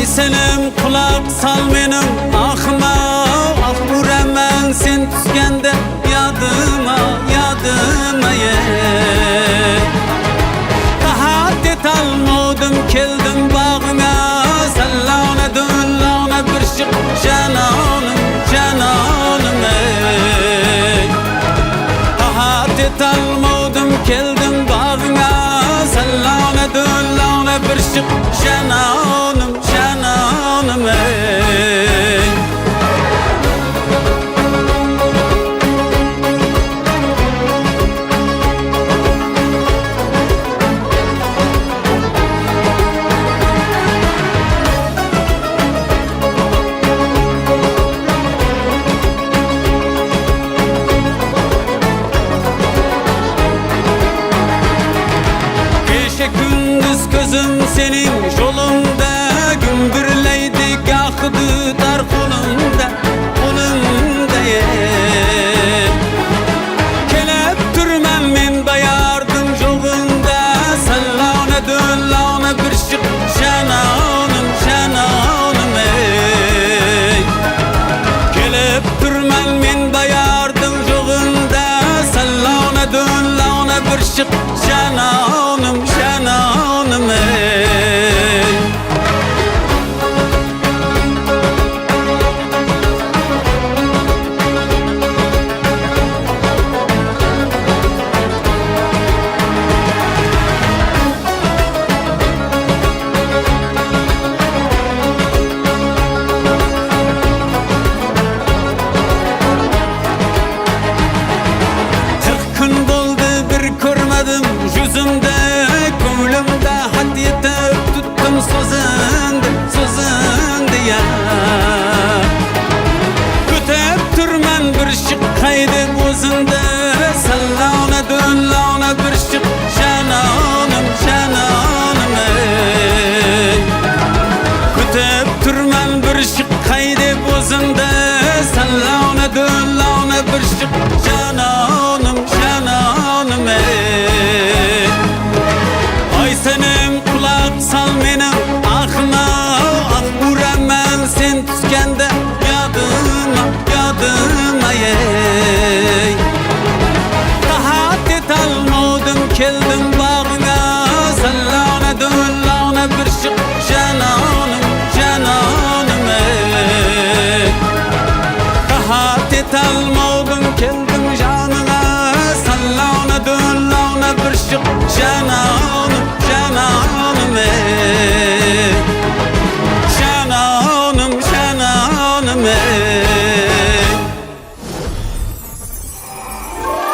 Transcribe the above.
senem kulak sal menim ahıma. Ah uraman sen tüskende yadıma Tahat et almadım keldim bağına. Sallana düllana bir şık cananım ey. Tahat et almadım keldim bağına. Sallana düllana bir şık cananım ey. Gündüz gözüm senin yolunda gümbürleydi gahıdı dar kolunda Kelep türmem men bayardım yolunda. Sallana düllana bir şık cananım ey. Kelep türmem men bayardım yolunda. Sallana düllana bir şık cananım ey. Yüzümde, ko'nglimda had yetib tutdim so'zi